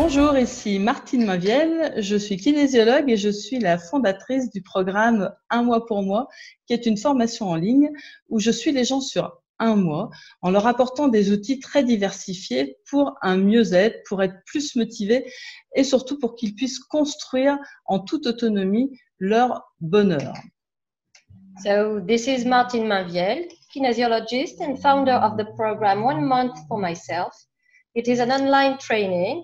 Bonjour, ici Martine Mainvielle, je suis kinésiologue et je suis la fondatrice du programme Un mois pour moi, qui est une formation en ligne où je suis les gens sur un mois en leur apportant des outils très diversifiés pour un mieux-être, pour être plus motivés et surtout pour qu'ils puissent construire en toute autonomie leur bonheur. So this is Martine Mainvielle, kinesiologist and founder of the program 1 Month for Myself. It is an online training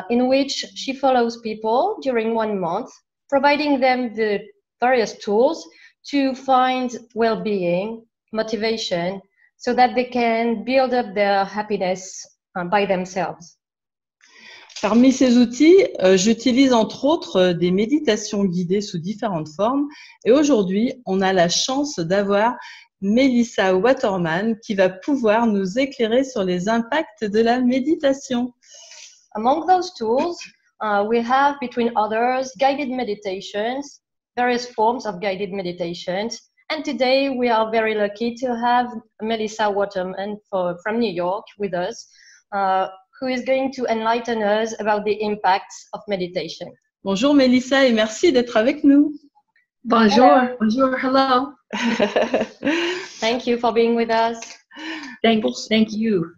in which she follows people during 1 month, providing them the various tools to find well-being, motivation, so that they can build up their happiness by themselves. Parmi ces outils, j'utilise entre autres des méditations guidées sous différentes formes. Et aujourd'hui, on a la chance d'avoir Melissa Waterman qui va pouvoir nous éclairer sur les impacts de la méditation. Among those tools, we have, between others, guided meditations, various forms of guided meditations. And today we are very lucky to have Melissa Waterman from New York with us, who is going to enlighten us about the impacts of meditation. Bonjour Melissa et merci d'être avec nous. Bonjour, Hello. bonjour, hello. Thank you for being with us. Thank you.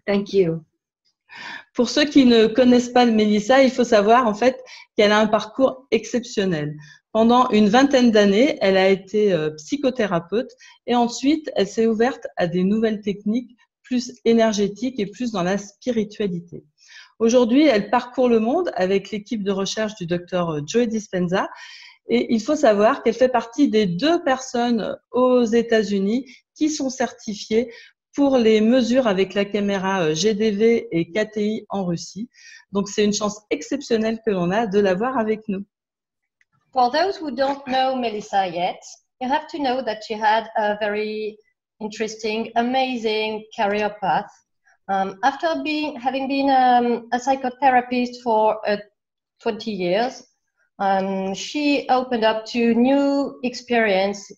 Pour ceux qui ne connaissent pas Melissa, il faut savoir en fait qu'elle a un parcours exceptionnel. Pendant une vingtaine d'années, elle a été psychothérapeute et ensuite, elle s'est ouverte à des nouvelles techniques plus énergétiques et plus dans la spiritualité. Aujourd'hui, elle parcourt le monde avec l'équipe de recherche du docteur Joe Dispenza et il faut savoir qu'elle fait partie des 2 personnes aux États-Unis qui sont certifiées pour les mesures avec la caméra GDV et KTI en Russie. Donc, c'est une chance exceptionnelle que l'on a de l'avoir avec nous. For those who don't know Melissa yet, you have to know that she had a very interesting, amazing career path. After having been a psychotherapist for 20 years, she opened up to new experiences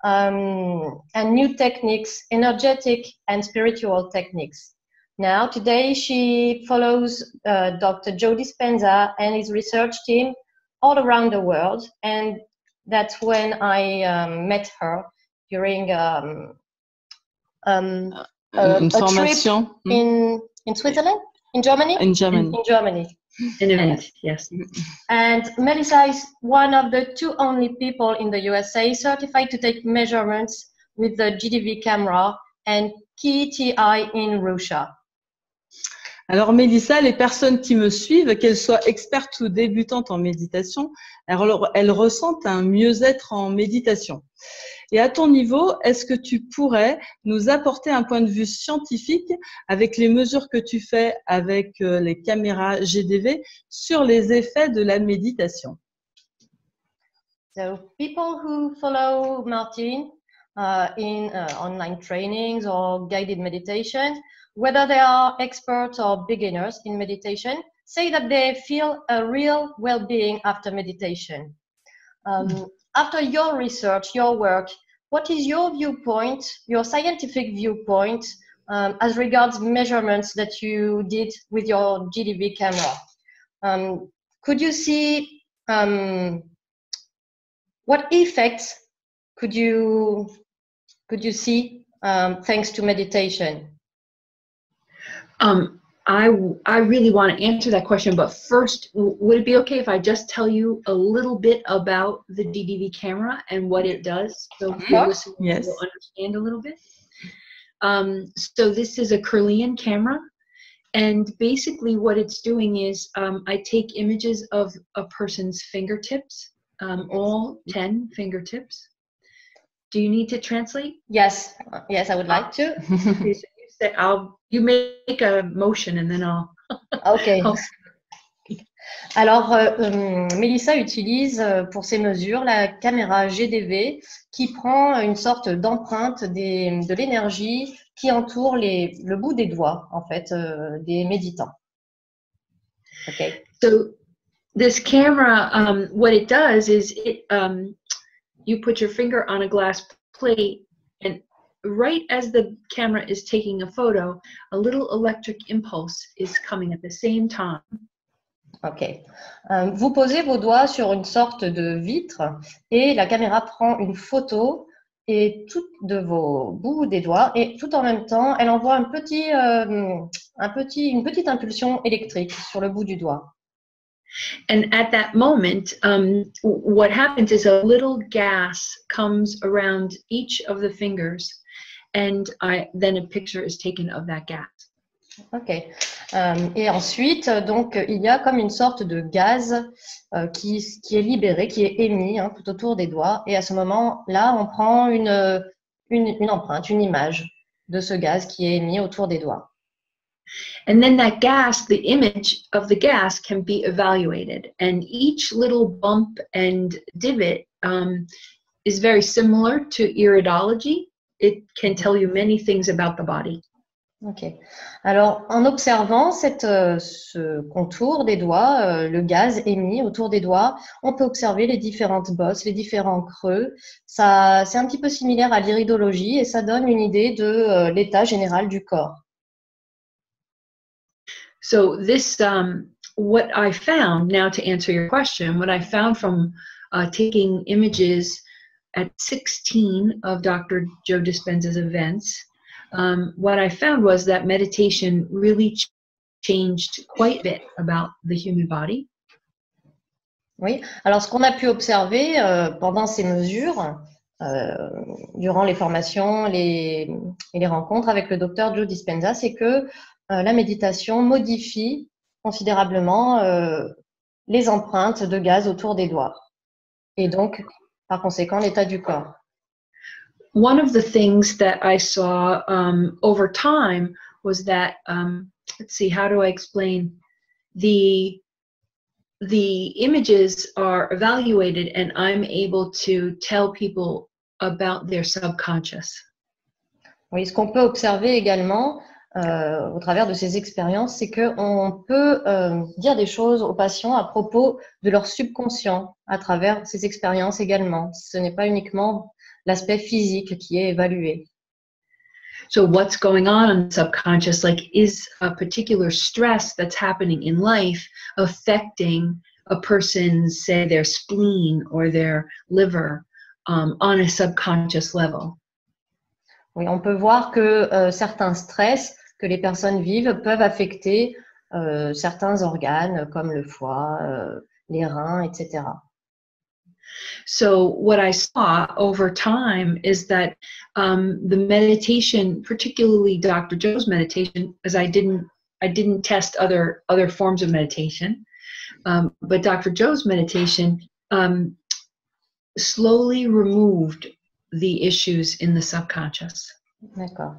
and new techniques, energetic and spiritual techniques. Now, today, she follows Dr. Joe Dispenza and his research team all around the world. And that's when I met her during a formation trip in Switzerland, in Germany? In Germany. In Germany. An event, yes. And Melissa is one of the 2 only people in the USA certified to take measurements with the GDV camera and KTI in Russia. Alors Melissa, les personnes qui me suivent, qu'elles soient expertes ou débutantes en méditation, elles ressentent un mieux-être en méditation. Et à ton niveau, est-ce que tu pourrais nous apporter un point de vue scientifique avec les mesures que tu fais avec les caméras GDV sur les effets de la méditation? So people who follow Martine in online trainings or guided meditations, whether they are experts or beginners in meditation, say that they feel a real well-being after meditation. After your research, your work, what is your viewpoint, your scientific viewpoint, as regards measurements that you did with your GDV camera? Could you see what effects could you see thanks to meditation? I really want to answer that question, but first, would it be okay if I just tell you a little bit about the GDV camera and what it does, so your listeners will understand a little bit? So this is a Kirlian camera, and basically what it's doing is I take images of a person's fingertips, all 10 fingertips. Do you need to translate? Yes, I would like to. Okay, so you make a motion and then I'll. Okay. Alors, Melissa utilise pour ses mesures la caméra GDV qui prend une sorte d'empreinte de l'énergie qui entoure le bout des doigts, en fait, des méditants. Okay. So this camera, what it does is you put your finger on a glass plate and right as the camera is taking a photo, a little electric impulse is coming at the same time. Ok. Vous posez vos doigts sur une sorte de vitre et la caméra prend une photo et de vos bouts des doigts et tout en même temps, elle envoie une petite impulsion électrique sur le bout du doigt. And at that moment, what happens is a little gas comes around each of the fingers, and then a picture is taken of that gas. Ok. Et ensuite, donc, il y a comme une sorte de gaz qui est libéré, qui est émis tout autour des doigts. Et à ce moment-là, on prend une empreinte, une image de ce gaz qui est émis autour des doigts. And then that gas, the image of the gas can be evaluated. And each little bump and divot is very similar to iridology. It can tell you many things about the body. Ok. Alors, en observant ce contour des doigts, le gaz émis autour des doigts, on peut observer les différentes bosses, les différents creux. C'est un petit peu similaire à l'iridologie et ça donne une idée de l'état général du corps. So this, what I found, now to answer your question, what I found from taking images at 16 of Dr. Joe Dispenza's events, what I found was that meditation really changed quite a bit about the human body. Oui, alors ce qu'on a pu observer pendant ces mesures, durant les formations et les rencontres avec le docteur Joe Dispenza, c'est que la méditation modifie considérablement les empreintes de gaz autour des doigts et donc, par conséquent, l'état du corps. One of the things that I saw over time was that, let's see, how do I explain? The images are evaluated and I'm able to tell people about their subconscious. Oui, ce qu'on peut observer également au travers de ces expériences, c'est qu'on peut dire des choses aux patients à propos de leur subconscient à travers ces expériences également. Ce n'est pas uniquement l'aspect physique qui est évalué. So what's going on in the subconscious, like is a particular stress that's happening in life affecting a person's, say, their spleen or their liver on a subconscious level? Oui, on peut voir que certains stress que les personnes vivent peuvent affecter certains organes comme le foie, les reins, etc. So what I saw over time is that the meditation, particularly Dr. Joe's meditation, as I didn't test other forms of meditation, but Dr. Joe's meditation slowly removed the issues in the subconscious. D'accord.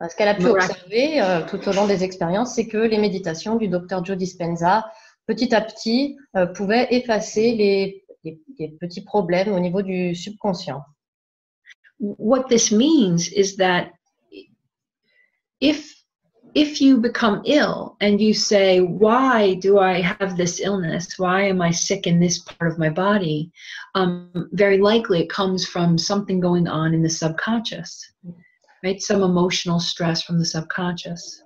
Ce qu'elle a pu observer tout au long des expériences, c'est que les méditations du docteur Joe Dispenza, petit à petit, pouvaient effacer les petits problèmes au niveau du subconscient. What this means is that if you become ill and you say, why do I have this illness? Why am I sick in this part of my body? Very likely it comes from something going on in the subconscious, right? Some emotional stress from the subconscious.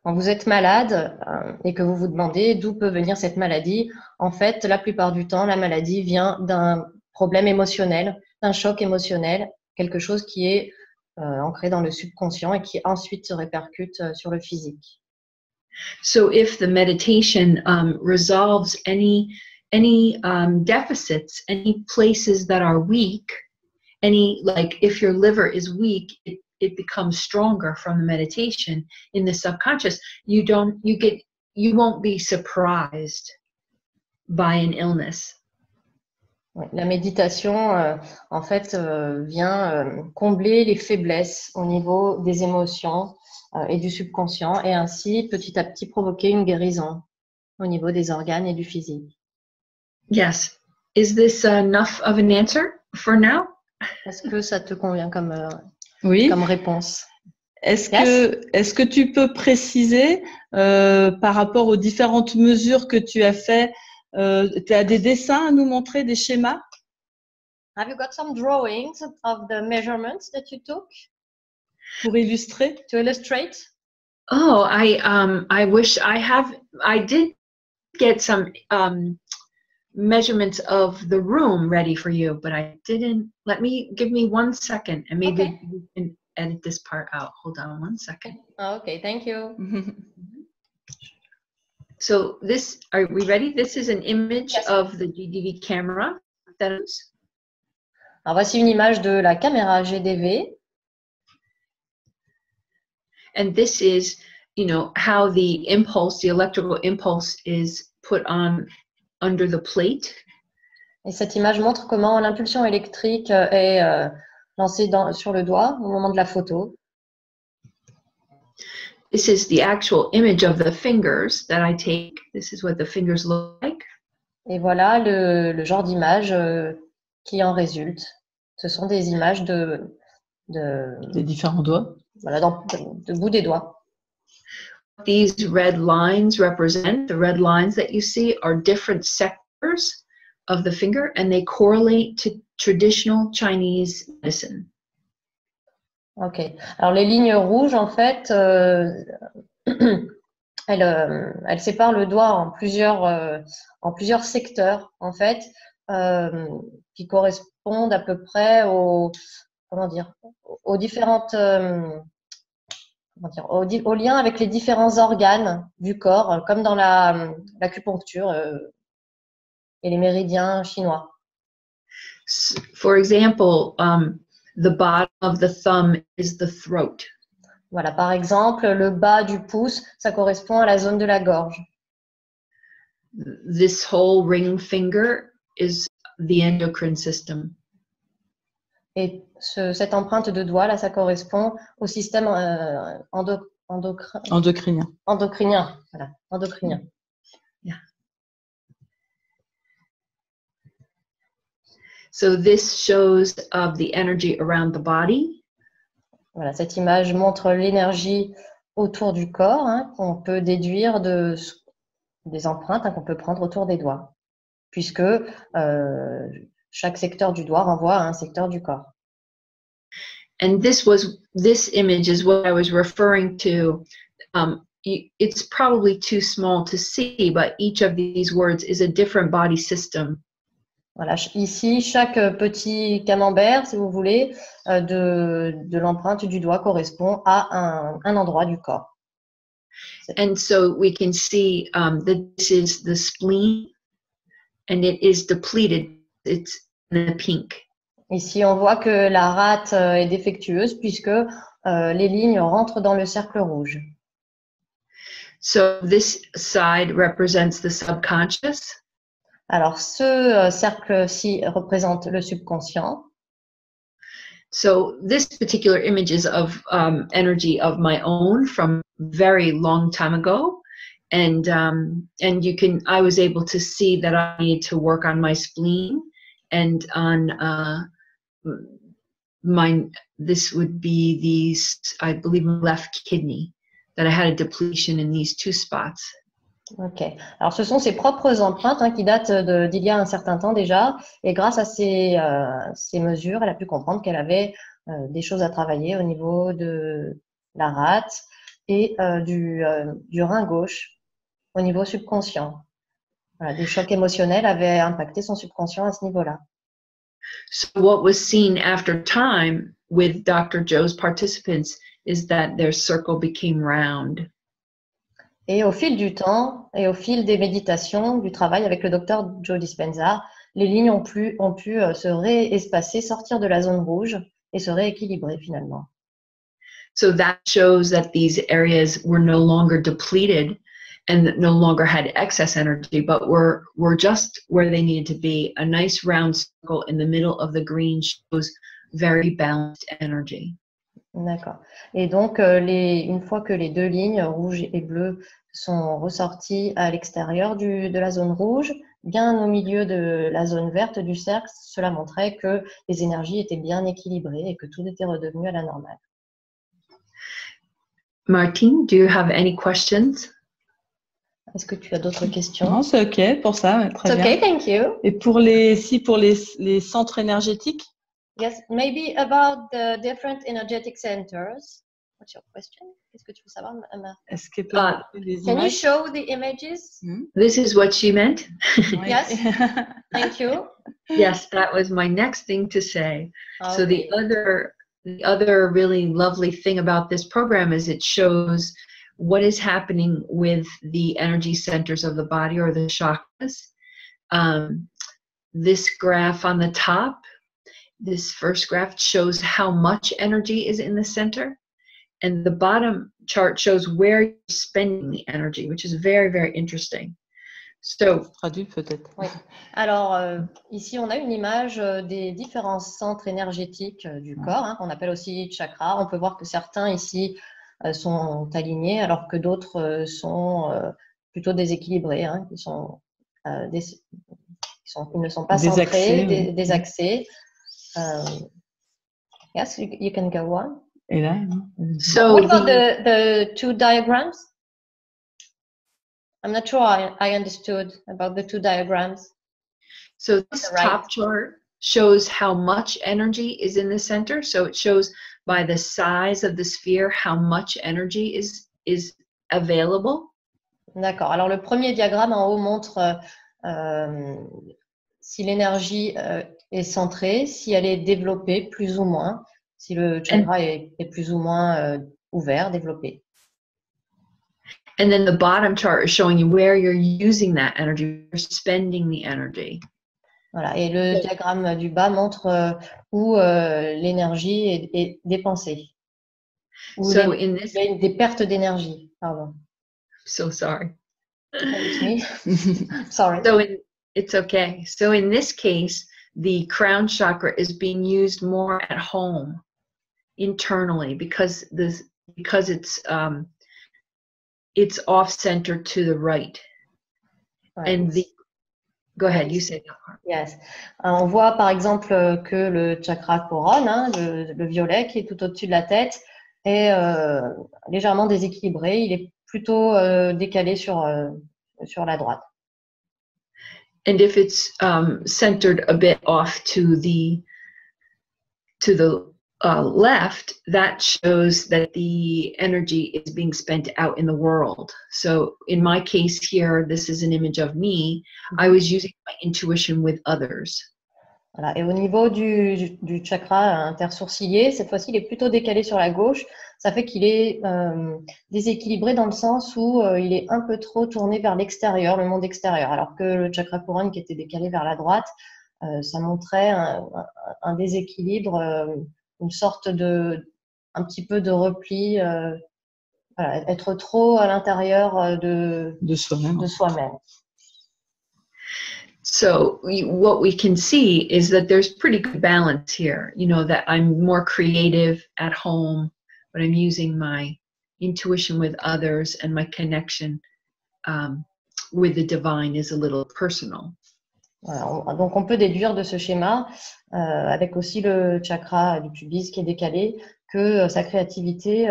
Quand vous êtes malade et que vous vous demandez d'où peut venir cette maladie, en fait, la plupart du temps, la maladie vient d'un problème émotionnel, d'un choc émotionnel, quelque chose qui est ancré dans le subconscient et qui ensuite se répercute sur le physique. So if the meditation resolves any deficits, any places that are weak, like if your liver is weak, it becomes stronger from the meditation in the subconscious. You won't be surprised by an illness. La méditation, en fait, vient combler les faiblesses au niveau des émotions et du subconscient et ainsi, petit à petit, provoquer une guérison au niveau des organes et du physique. Yes. Is this enough of an answer for now? Est-ce que ça te convient comme Oui. Comme réponse. Est-ce que tu peux préciser par rapport aux différentes mesures que tu as fait, tu as des dessins à nous montrer, des schémas? Have you got some drawings of the measurements that you took? Pour illustrer. To illustrate. Oh, I wish I did get some measurements of the room ready for you, but I didn't. Give me 1 second, and maybe Okay. we can edit this part out. Hold on 1 second. Okay, thank you. So are we ready? This is an image Yes. of the GDV camera. Alors voici une image de la caméra GDV. And this is, how the electrical impulse is put on under the plate. Et cette image montre comment l'impulsion électrique est lancée sur le doigt au moment de la photo. This is the actual image of the fingers that I take. This is what the fingers look like. Et voilà le genre d'image qui en résulte. Ce sont des images des différents doigts. Voilà, de bout des doigts. These red lines represent, the red lines that you see are different sectors of the finger, and they correlate to traditional Chinese medicine. Ok. Alors les lignes rouges, en fait, elles séparent le doigt en plusieurs secteurs, en fait, qui correspondent à peu près aux différentes, au lien avec les différents organes du corps, comme dans l'acupuncture et les méridiens chinois. For example, the bottom of the thumb is the throat. Voilà, par exemple, le bas du pouce, ça correspond à la zone de la gorge. This whole ring finger is the endocrine system. Et cette empreinte de doigt, là, ça correspond au système endocrinien. Voilà, endocrinien. Yeah. So this shows the energy around the body. Voilà, cette image montre l'énergie autour du corps, hein, qu'on peut déduire des empreintes qu'on peut prendre autour des doigts, puisque chaque secteur du doigt renvoie à un secteur du corps. And this image is what I was referring to. It's probably too small to see, but each of these words is a different body system. Voilà, ici, chaque petit camembert, si vous voulez, de l'empreinte du doigt correspond à un endroit du corps. And so we can see that this is the spleen, and it is depleted. It's in the pink. Ici, on voit que la rate est défectueuse puisque les lignes rentrent dans le cercle rouge. So this side represents the subconscious. Alors, ce cercle-ci représente le subconscient. So this particular image is of energy of my own from very long time ago, and I was able to see that I needed to work on my spleen and on this would be I believe, left kidney, that I had a depletion in these two spots. Ok. Alors, ce sont ses propres empreintes qui datent d'il y a un certain temps déjà. Et grâce à ces mesures, elle a pu comprendre qu'elle avait des choses à travailler au niveau de la rate et du rein gauche au niveau subconscient. Voilà, des chocs émotionnels avaient impacté son subconscient à ce niveau-là. So what was seen after time with Dr. Joe's participants is that their circle became round. Et au fil du temps et au fil des méditations, du travail avec le docteur Joe Dispenza, les lignes ont pu se réespacer, sortir de la zone rouge et se rééquilibrer finalement. So that shows that these areas were no longer depleted and no longer had excess energy, but were just where they needed to be. A nice round circle in the middle of the green shows very balanced energy. D'accord. Et donc, une fois que les deux lignes, rouge et bleu, sont ressorties à l'extérieur de la zone rouge, bien au milieu de la zone verte du cercle, cela montrait que les énergies étaient bien équilibrées et que tout était redevenu à la normale. Martine, do you have any questions? Est-ce que tu as d'autres questions? Non, c'est OK pour ça, très bien. OK, thank you. Et pour les centres énergétiques? Yes, maybe about the different energetic centers. What's your question? Qu'est-ce que tu veux savoir, Emma? Est-ce qu'elle peut montrer les Can you images? show the images? This is what she meant. Oui. Yes. Thank you. Yes, that was my next thing to say. So Okay. the other really lovely thing about this program is it shows what is happening with the energy centers of the body, or the chakras. This graph on the top, this first graph shows how much energy is in the center, and the bottom chart shows where you're spending the energy, which is very, very interesting. So, Traduit peut-être. Oui. Alors, ici, on a une image des différents centres énergétiques du corps, hein, qu'on appelle aussi chakras. On peut voir que certains ici sont alignés, alors que d'autres sont plutôt déséquilibrés, hein, ils ne sont pas centrés, désaxés. Yes, you can go on. Et là, so what about the two diagrams? I'm not sure I understood about the two diagrams. So this top chart shows how much energy is in the center. So it shows by the size of the sphere how much energy is available. D'accord. Alors le premier diagramme en haut montre si l'énergie est centrée, si elle est développée plus ou moins, si le chakra est plus ou moins ouvert, développé. And then the bottom chart is showing you where you're using that energy, you're spending the energy. Voilà. Et le diagramme du bas montre où l'énergie est dépensée. Où il y a des pertes d'énergie. Pardon. So sorry. It's me. Sorry. So it's okay. So in this case, the crown chakra is being used more at home, internally, because it's off center to the right. Ouais. And go ahead, you say that part. Yes. On voit par exemple que le chakra couronne, hein, le violet qui est tout au-dessus de la tête, est légèrement déséquilibré. Il est plutôt décalé sur la droite. And if it's centered a bit off to the left, that shows that the energy is being spent out in the world. So in my case here, this is an image of me. I was using my intuition with others. Voilà. Et au niveau du chakra intersourcilier, cette fois-ci, il est plutôt décalé sur la gauche. Ça fait qu'il est déséquilibré dans le sens où il est un peu trop tourné vers l'extérieur, le monde extérieur. Alors que le chakra couronne qui était décalé vers la droite, ça montrait un déséquilibre, une sorte un petit peu de repli, voilà, être trop à l'intérieur de soi-même. So what we can see is that there's pretty good balance here. You know, that I'm more creative at home, but I'm using my intuition with others, and my connection with the divine is a little personal. Voilà, donc on peut déduire de ce schéma, avec aussi le chakra du pubis qui est décalé, que sa créativité,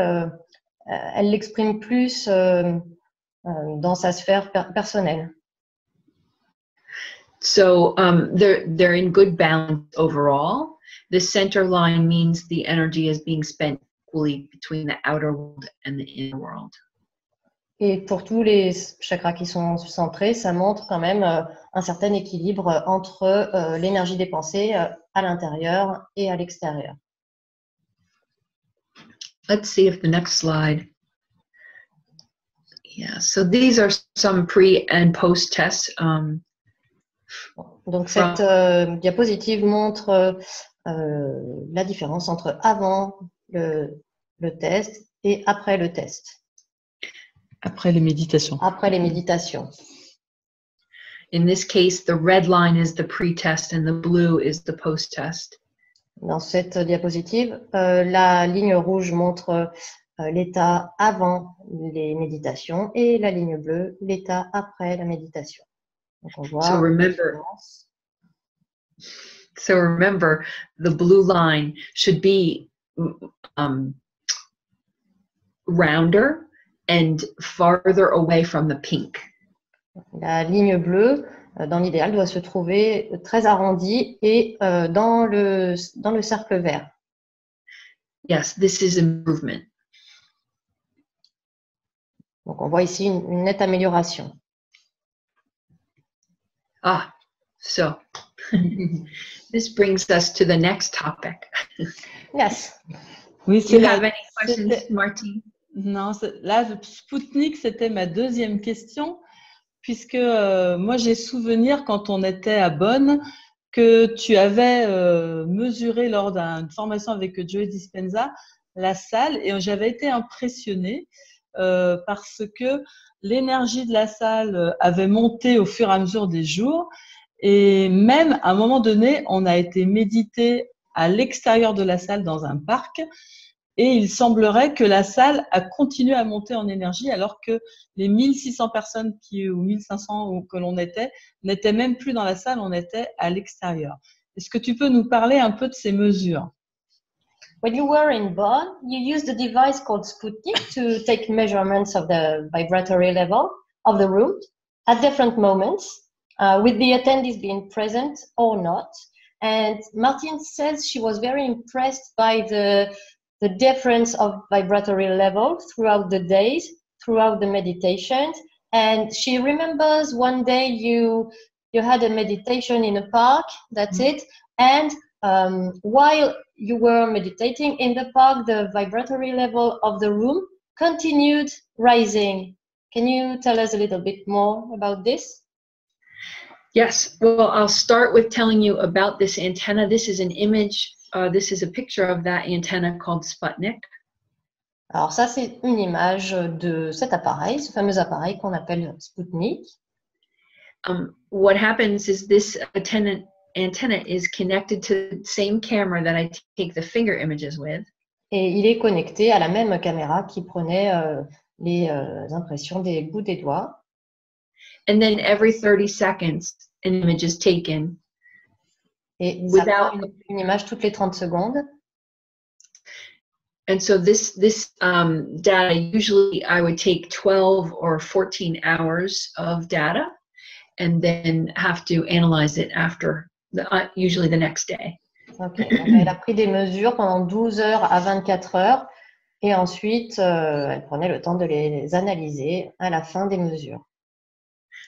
elle l'exprime plus dans sa sphère personnelle. So they're in good balance overall. The center line means the energy is being spent equally between the outer world and the inner world. Et pour tous les chakras qui sont centrés, ça montre quand même un certain équilibre entre l'énergie dépensée à l'intérieur et à l'extérieur. Let's see if the next slide. Yeah, so these are some pre and post tests. Donc cette diapositive montre la différence entre avant le test et après le test. Après les méditations. Après les méditations. In this case, the red line is the pre-test and the blue is the post-test. Dans cette diapositive, la ligne rouge montre l'état avant les méditations et la ligne bleue, l'état après la méditation. Donc on voit so remember, the blue line should be rounder and farther away from the pink. La ligne bleue, dans l'idéal, doit se trouver très arrondie et dans le cercle vert. Yes, this is improvement. Donc, on voit ici une nette amélioration. Ah, so this brings us to the next topic. Yes. Oui, Do you have any questions, Martine? Non, là, Spoutnik, c'était ma deuxième question, puisque moi, j'ai souvenir quand on était à Bonn que tu avais mesuré lors d'une formation avec Joe Dispenza la salle et j'avais été impressionnée parce que l'énergie de la salle avait monté au fur et à mesure des jours et même à un moment donné, on a été méditer à l'extérieur de la salle dans un parc et il semblerait que la salle a continué à monter en énergie alors que les 1600 personnes ou 1500 que l'on était n'étaient même plus dans la salle, on était à l'extérieur. Est-ce que tu peux nous parler un peu de ces mesures? When you were in Bonn, you used a device called Sputnik to take measurements of the vibratory level of the room at different moments, with the attendees being present or not. And Martine says she was very impressed by the difference of vibratory level throughout the days, throughout the meditations. And she remembers one day you had a meditation in a park, that's it. And while you were meditating in the park, the vibratory level of the room continued rising. Can you tell us a little bit more about this? Yes, well, I'll start with telling you about this antenna. This is an image, this is a picture of that antenna called Sputnik. Alors ça, c'est une image de cet appareil, ce fameux appareil qu'on appelle Sputnik. What happens is this antenna is connected to the same camera that I take the finger images with. Et il est connecté à la même caméra qui prenait les impressions des bouts des doigts. And then every 30 seconds, an image is taken. Et ça prend une image toutes les 30 secondes. And so this data, usually I would take 12 or 14 hours of data and then have to analyze it after, usually the next day. Okay. Donc, elle a pris des mesures pendant 12 heures à 24 heures et ensuite elle prenait le temps de les analyser à la fin des mesures.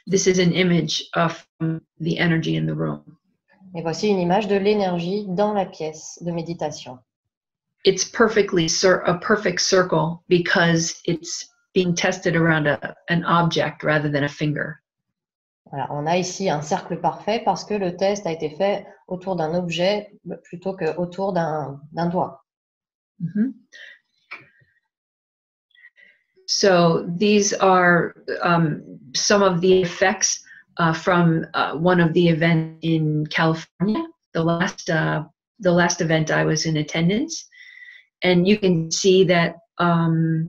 This is an image of the energy in the room. Et voici une image de l'énergie dans la pièce de méditation. It's perfectly a perfect circle because it's being tested around an object rather than a finger. Voilà, on a ici un cercle parfait parce que le test a été fait autour d'un objet plutôt qu'autour d'un doigt. Mm-hmm. So these are some of the effects from one of the events in California, the last event I was in attendance. And you can see that the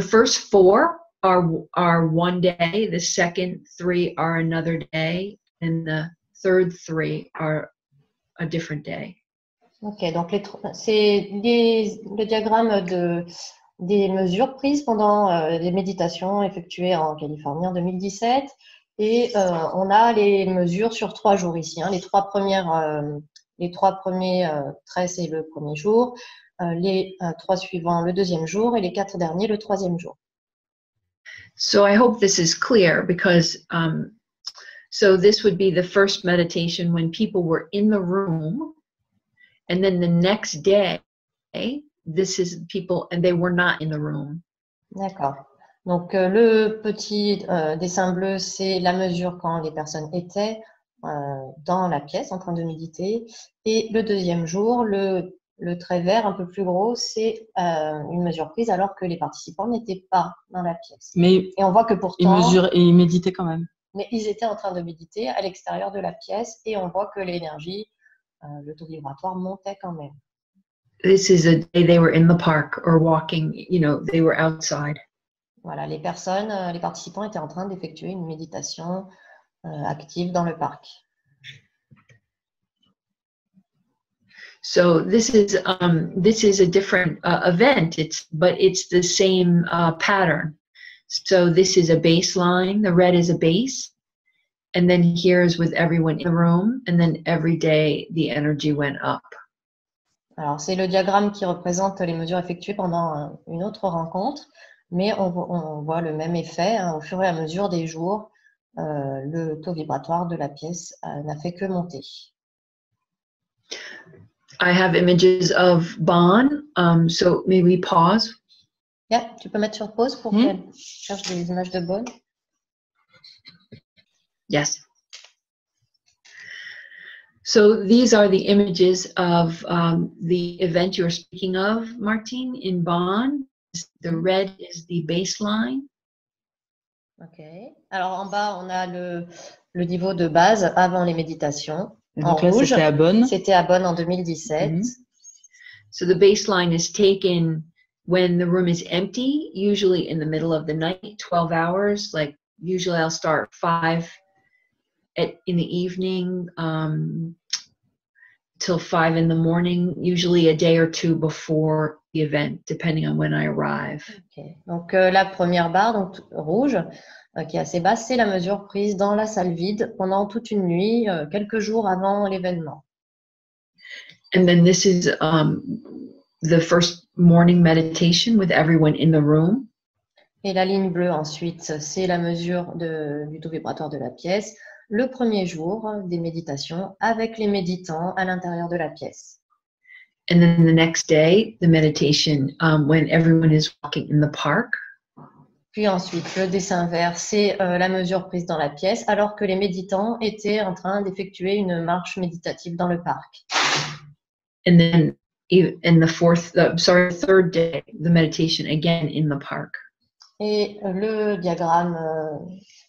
first 4 are one day, the second 3 are another day, and the third 3 are a different day. Ok, donc c'est le diagramme des mesures prises pendant les méditations effectuées en Californie en 2017. Et on a les mesures sur 3 jours ici. Hein. Les trois premiers traits, c'est le premier jour, les 3 suivants, le deuxième jour, et les 4 derniers, le troisième jour. So I hope this is clear because so this would be the first meditation when people were in the room, and then the next day, this is people and they were not in the room. D'accord. Donc le petit dessin bleu, c'est la mesure quand les personnes étaient dans la pièce en train de méditer. Et le deuxième jour, le trait vert un peu plus gros, c'est une mesure prise alors que les participants n'étaient pas dans la pièce. Mais et on voit que pourtant, ils méditaient quand même. Mais ils étaient en train de méditer à l'extérieur de la pièce et on voit que l'énergie, le taux vibratoire montait quand même. This is a day they were in the park or walking, they were outside. Voilà, les participants étaient en train d'effectuer une méditation active dans le parc. So this is a different event. But it's the same pattern. So this is a baseline. The red is a base, and then here is with everyone in the room, and then every day the energy went up. Alors c'est le diagramme qui représente les mesures effectuées pendant une autre rencontre. mais on voit le même effet hein, au fur et à mesure des jours. Le taux vibratoire de la pièce n'a fait que monter. I have images of Bonn, so may we pause? Yeah, tu peux mettre sur pause pour qu'elle cherche des images de Bonn. Yes. So these are the images of the event you're speaking of, Martine, in Bonn. The red is the baseline. Ok. Alors en bas, on a le niveau de base avant les méditations. Donc là, c'était à Bonn. C'était à Bonn en 2017. So the baseline is taken when the room is empty, usually in the middle of the night, 12 hours. Like usually I'll start 5 in the evening till 5 in the morning, usually a day or two before the event, depending on when I arrive. Okay. Donc la première barre, donc rouge, qui est assez basse, c'est la mesure prise dans la salle vide pendant toute une nuit, quelques jours avant l'événement. And then this is the first morning meditation with everyone in the room. Et la ligne bleue ensuite, c'est la mesure du taux vibratoire de la pièce, le premier jour des méditations avec les méditants à l'intérieur de la pièce. And then the next day, the meditation when everyone is walking in the park. Puis ensuite, le dessin vert, c'est la mesure prise dans la pièce alors que les méditants étaient en train d'effectuer une marche méditative dans le parc. And then in the third day, the meditation again in the park. Et le diagramme,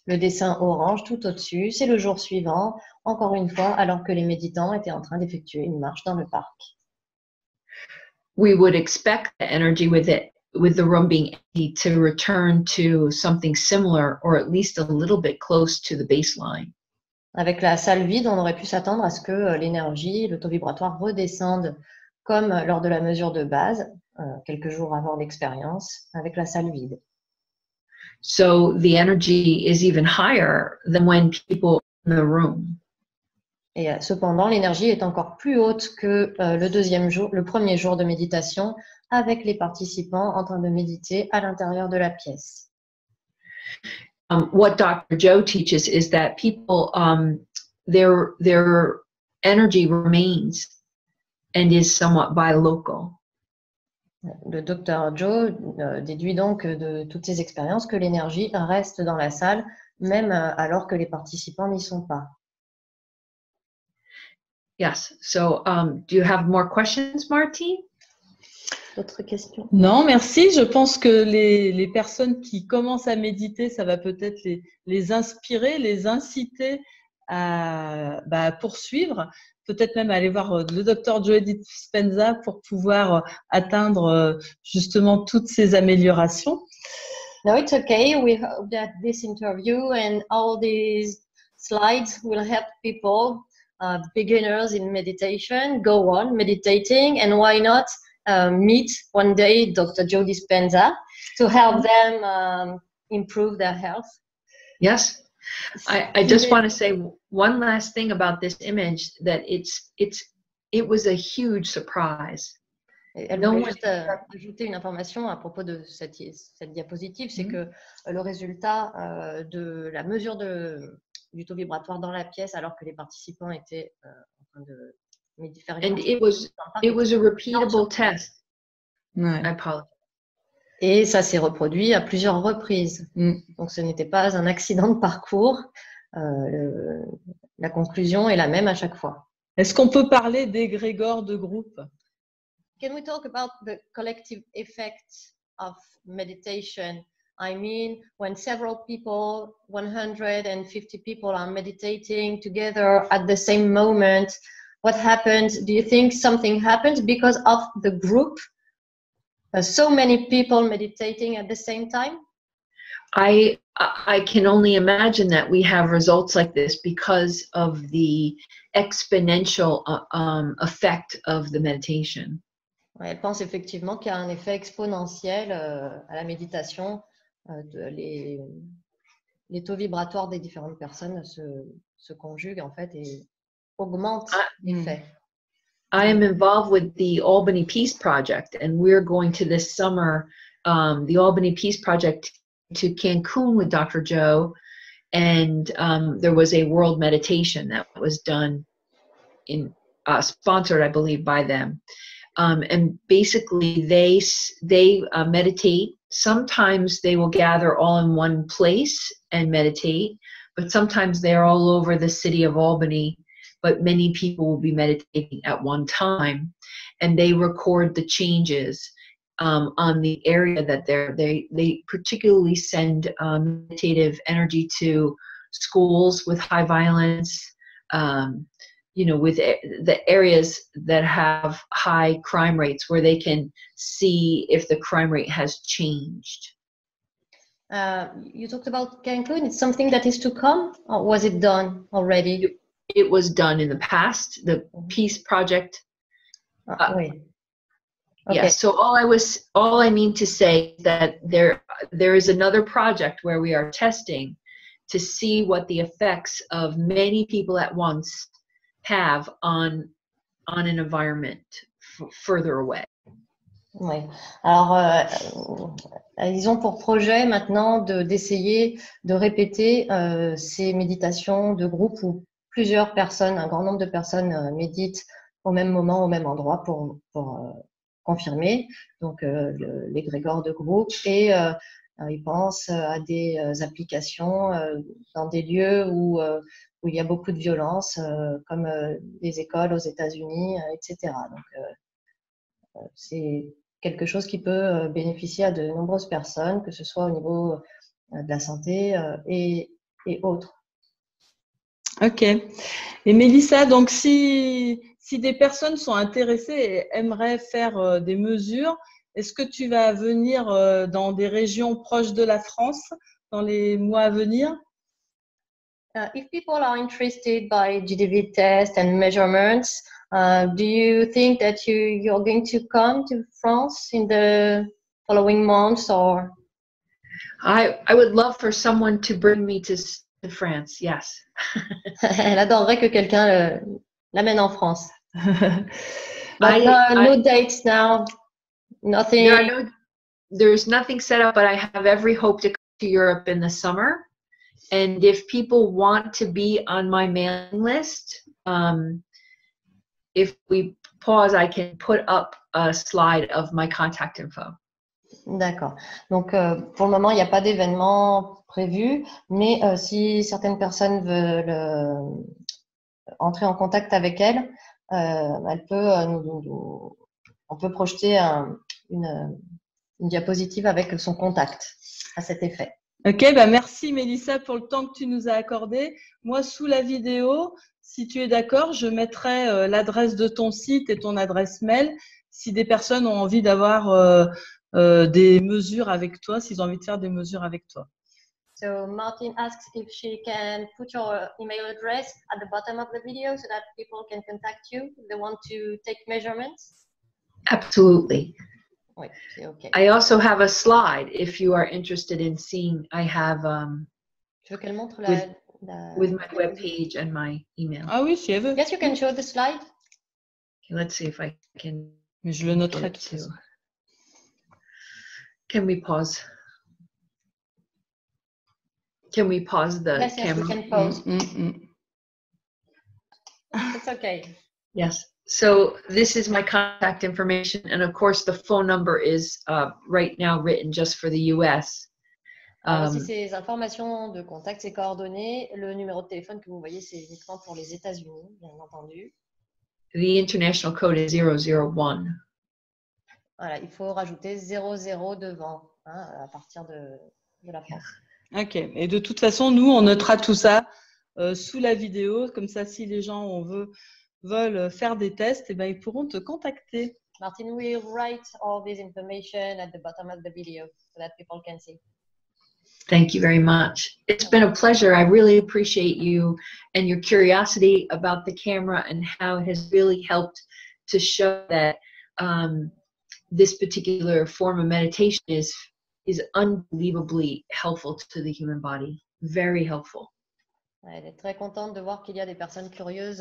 le dessin orange tout au-dessus, c'est le jour suivant, encore une fois, alors que les méditants étaient en train d'effectuer une marche dans le parc. We would expect the energy with the room being empty to return to something similar or at least a little bit close to the baseline. Avec la salle vide, on aurait pu s'attendre à ce que l'énergie, le taux vibratoire redescende comme lors de la mesure de base, quelques jours avant l'expérience, avec la salle vide. So the energy is even higher than when people in the room. Et cependant, l'énergie est encore plus haute que le premier jour de méditation avec les participants en train de méditer à l'intérieur de la pièce. What Dr. Joe teaches is that people, their energy remains and is somewhat bilocal. Le Dr. Joe déduit donc de toutes ces expériences que l'énergie reste dans la salle, même alors que les participants n'y sont pas. Yes. So, do you have more questions, Martine? D'autres questions? Non, merci. Je pense que les personnes qui commencent à méditer, ça va peut-être les inspirer, les inciter à poursuivre. Peut-être même aller voir le Dr. Joe Dispenza pour pouvoir atteindre justement toutes ces améliorations. No, it's okay. We hope that this interview and all these slides will help people, beginners in meditation, go on meditating, and why not meet one day Dr. Joe Dispenza to help them improve their health. Yes. I just want to say one last thing about this image, that it was a huge surprise. Elle voulait juste ajouter une information à propos de cette diapositive, c'est que le résultat de la mesure du taux vibratoire dans la pièce alors que les participants étaient en train de faire une And it was a repeatable test. Ouais. I apologize. Et ça s'est reproduit à plusieurs reprises. Donc, ce n'était pas un accident de parcours. La conclusion est la même à chaque fois. Est-ce qu'on peut parler d'égrégore de groupe? Can we talk about the collective effect of meditation? I mean, when several people, 150 people are meditating together at the same moment, what happens? Do you think something happens because of the group? So many people meditating at the same time? I can only imagine that we have results like this because of the exponential effect of the meditation. Elle pense effectivement qu'il y a un effet exponentiel à la méditation. Les taux vibratoires des différentes personnes se conjuguent en fait et augmentent l'effet. I am involved with the Albany Peace Project, and we're going to this summer the Albany Peace Project to Cancun with Dr. Joe, and there was a world meditation that was done in sponsored, I believe, by them. And basically, they meditate. Sometimes they will gather all in one place and meditate, but sometimes they're all over the city of Albany. But many people will be meditating at one time, and they record the changes on the area that they particularly send meditative energy to schools with high violence, you know, with the areas that have high crime rates, where they can see if the crime rate has changed. You talked about Cancun. It's something that is to come, or was it done already? It was done in the past. The Peace Project. Wait. Okay. Yes. So all I mean to say that there is another project where we are testing to see what the effects of many people at once have on an environment further away. Oui. Alors, ils ont pour projet maintenant d'essayer de répéter ces méditations de groupe où plusieurs personnes, un grand nombre de personnes méditent au même moment, au même endroit pour confirmer. Donc, l'égrégore de groupe, et ils pensent à des applications dans des lieux où il y a beaucoup de violence, comme des écoles aux États-Unis, etc. Donc, c'est quelque chose qui peut bénéficier à de nombreuses personnes, que ce soit au niveau de la santé et autres. Ok. Et Mélissa, donc si des personnes sont intéressées et aimeraient faire des mesures, est-ce que tu vas venir dans des régions proches de la France dans les mois à venir? If people are interested by GDV tests and measurements, do you think that you're going to come to France in the following months, or? I would love for someone to bring me to France. Yes. Elle adorerait que quelqu'un l'amène en France. But no dates now. Nothing. There's nothing set up, but I have every hope to come to Europe in the summer. And if people want to be on my mailing list, if we pause, I can put up a slide of my contact info. D'accord. Donc, pour le moment, il n'y a pas d'événement prévu, mais si certaines personnes veulent entrer en contact avec elle, elle peut on peut projeter une diapositive avec son contact à cet effet. Ok, bah merci Mélissa pour le temps que tu nous as accordé. Moi, sous la vidéo, si tu es d'accord, je mettrai l'adresse de ton site et ton adresse mail si des personnes ont envie d'avoir des mesures avec toi, s'ils ont envie de faire des mesures avec toi. So Martin asks if she can put your email address at the bottom of the video so that people can contact you if they want to take measurements. Absolutely. Oui, c'est okay. I also have a slide if you are interested in seeing. I have Tu veux qu'elle montre with my web page and my email. Ah oui, si elle veut. Yes, you can show the slide. Okay, let's see if I can. Mais je le noterai tout ça. Can we pause? Can we pause the yes, camera? Yes, we can pause. It's okay. Yes. So this is my contact information, and of course the phone number is right now written just for the US. Voici ces informations de contact, ces coordonnées. Le numéro de téléphone que vous voyez, c'est uniquement pour les États-Unis, bien entendu. The international code is 001. Voilà, il faut rajouter 00 devant, hein, à partir de la France. Ok. Et de toute façon, nous, on notera tout ça sous la vidéo. Comme ça, si les gens veulent faire des tests, eh ben, ils pourront te contacter. Martin will write all this information at the bottom of the video so that people can see. Thank you very much. It's been a pleasure. I really appreciate you and your curiosity about the camera and how it has really helped to show that this particular form of meditation is unbelievably helpful to the human body. Very helpful. Elle est très contente de voir qu'il y a des personnes curieuses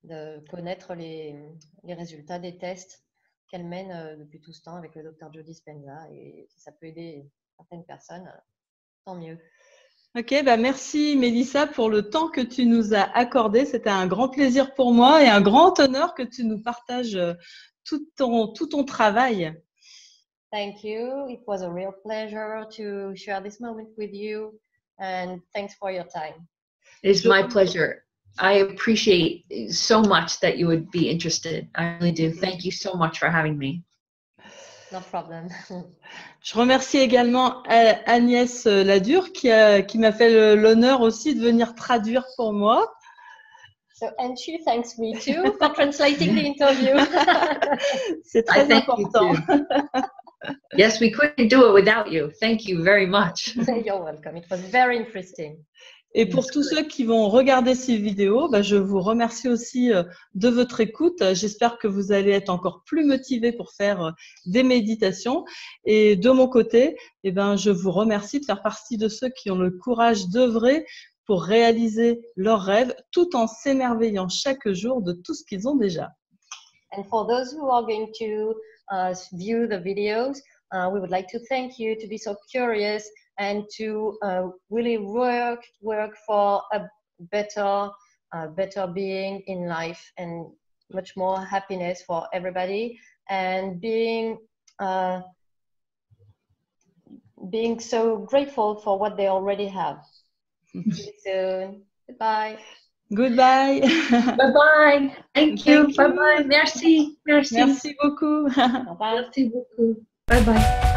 de connaître les résultats des tests. qu'elle mène depuis tout ce temps avec le docteur Joe Dispenza. Et si ça peut aider certaines personnes, tant mieux. Ok, bah merci Mélissa pour le temps que tu nous as accordé. C'était un grand plaisir pour moi et un grand honneur que tu nous partages tout ton travail. Thank you. It was a real pleasure to share this moment with you, and thanks for your time. It's my pleasure. I appreciate so much that you would be interested. I really do. Thank you so much for having me. No problem. Je remercie également Agnès Ladure qui m'a fait l'honneur aussi de venir traduire pour moi. So, and she thanks me too for translating the interview. C'est très important. Yes, we couldn't do it without you. Thank you very much. You're welcome. It was very interesting. Et pour tous ceux qui vont regarder ces vidéos, je vous remercie aussi de votre écoute. J'espère que vous allez être encore plus motivés pour faire des méditations. Et de mon côté, je vous remercie de faire partie de ceux qui ont le courage d'œuvrer pour réaliser leurs rêves tout en s'émerveillant chaque jour de tout ce qu'ils ont déjà. And for those who are going to view the videos, we would like to thank you to be so curious and to really work for a better being in life and much more happiness for everybody, and being so grateful for what they already have. See you soon. Goodbye. Goodbye. Bye-bye. Thank you. Bye-bye. Merci. Merci. Merci beaucoup. Au revoir. Merci beaucoup. Bye-bye.